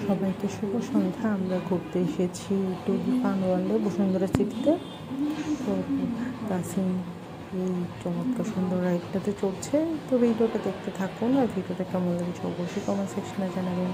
সবাইকে শুভ সন্ধ্যা। আমরা ঘুরতে এসেছি টুডি ফান ওয়ার্ল্ডে বসুন্ধরা সিটিতে। তো তাসিম এই চমৎকার সুন্দর রাইডটাতে চড়ছে। তো ভিডিওটা দেখতে থাকুন, আর ভিডিওটা কেমন লেগেছে অবশ্যই কমেন্ট সেকশনে জানাবেন।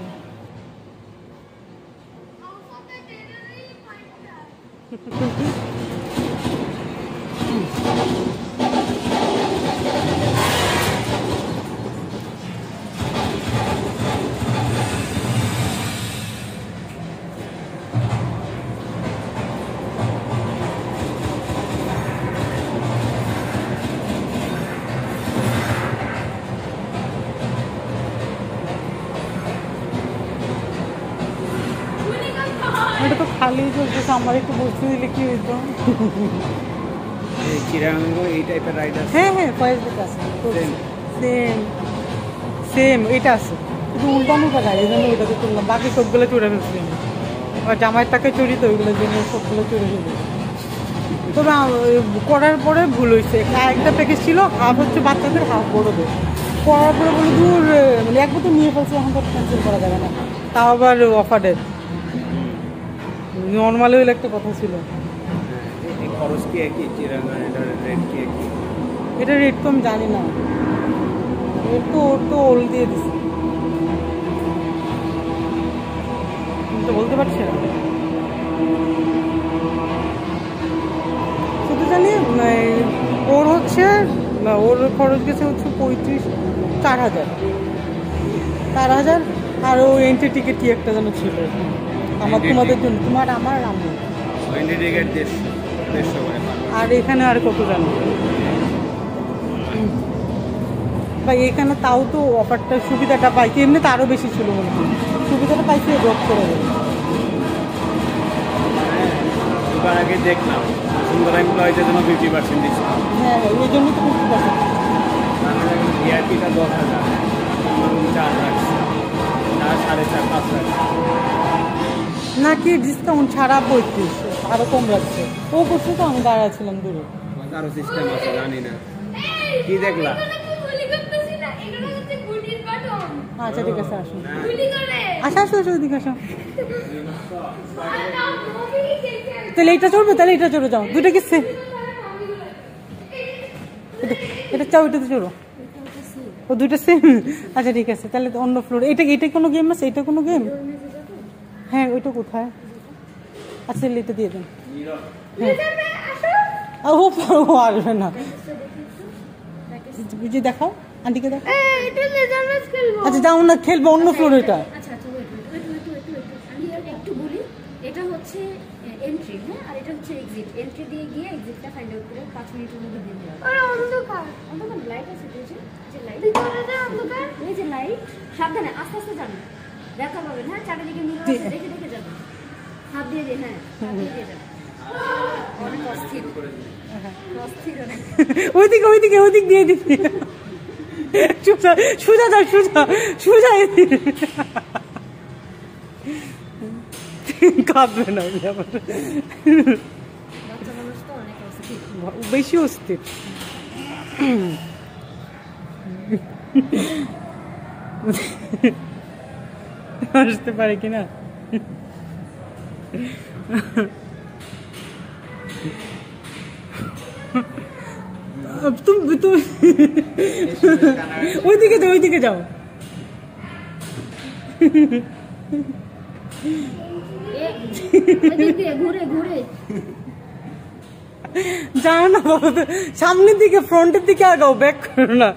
এটা তো খালি চলতেছে, আমার একটু বসতে দিলে কি হইতো? চিরাঙ্গ এই টাইপের রাইড আছে। হ্যাঁ হ্যাঁ, ফয়েজবিট আছে, সেম সেম এটা আছে, কিন্তু উল্টানো টাকা, এই জন্য ওইটাকে তুললাম। বাকি সবগুলো চড়ে ফেলছি আমি, আর জামাইয়ের টাকায় চড়ি তো ওইগুলোর জন্য সবগুলো চড়ে ফেলি। তবে করার পরে ভুল হয়েছে, একটা প্যাকেজ ছিল, হাফ হচ্ছে বাচ্চাদের, হাফ বড়োদের। করার পরে বলে দূর, মানে এক বছর নিয়ে ফেলছে, এখন তো ক্যান্সেল করা যাবে না, তাও আবার অফারের। নর্মালি হইলে একটা কথা ছিল। খরচ কি একই? চিরাঙ্গার রেট কি একই? এটা রেট তো আমি জানি না, রেট তো ওর তো ওল দিয়ে দিছে, তো বলতে পারছি না। শুধু জানি ওর হচ্ছে, ওর খরচ গেছে হচ্ছে 4,000, আর ও এন্ট্রি টিকিট কি একটা যেন ছিল আমার, তোমাদের জন্য, তোমার আমার আমি। এন্ট্রি টিকিট 150 করে। আর এখানে আর কত জানো ভাই, এখানে তাও তো অফারটা সুবিধাটা পাইছি, এমনি তো আরও বেশি ছিল মনে হয়, সুবিধাটা পাইছি ড্রপ করে দেবে। এবার আগে দেখলাম সুন্দর এমপ্লয়ীদের জন্য 50% ডিসকাউন্ট। হ্যাঁ হ্যাঁ, এই জন্যই তো 50%। ভিআইপিটা 10,000, 4 লাখ, 4.5 5 লাখ নাকি ডিসকাউন্ট ছাড়া 35, আরও কম রাখছে। ও করছে তো, আমি দাঁড়াচ্ছিলাম দূরে। আরো সিস্টেম আছে জানি না, কি দেখলা? আচ্ছা ঠিক আছে, আসুন আসো ওদিকে আসো। তাহলে এটা চড়বে, তাহলে এটা চড়ে যাও, দুইটা কিসে এটা চাও, এটাতে চড়ো, ও দুইটা সেম। আচ্ছা ঠিক আছে, তাহলে অন্য ফ্লোর। এটা কোনো গেম আছে? এটা কোনো গেম? হ্যাঁ, ওইটা কোথায়? আচ্ছা এটা দিয়ে দেন। হ্যাঁ, ও আসবে না, বুঝি দেখাও, আন্টিকে দেখাও। আচ্ছা যাও না, খেলবো অন্য ফ্লোর। এটা একটু বলি, এটা হচ্ছে এন্ট্রি, হ্যাঁ, আর এটা হচ্ছে এক্সিট। এন্ট্রি দিয়ে গিয়ে এক্সিটটা ফাইন্ড আউট করে 5 মিনিটের মধ্যে দিয়ে দেওয়া। আরে অন্ধকার লাইট আছে, যে লাইট, অন্ধকার, এই যে লাইট। সাবধানে, আস্তে আস্তে যাবেন, দেখা পাবেন। হ্যাঁ, চারিদিকে মিরর আছে, দেখে যাবেন। হাত দিয়ে দিয়ে, হ্যাঁ, হাত দিয়ে যাবেন। অনেক অস্থির অনেক। ওইদিক দিয়ে দিচ্ছি। সোজা যাও, সোজা কাঁদবে না, বেশি অস্থির। আসতে পারে কিনা? তুমি ওইদিকে যাও। ঘুরে যাও না বাবা, সামনের দিকে, ফ্রন্টের দিকে আগাও, ব্যাক করো না।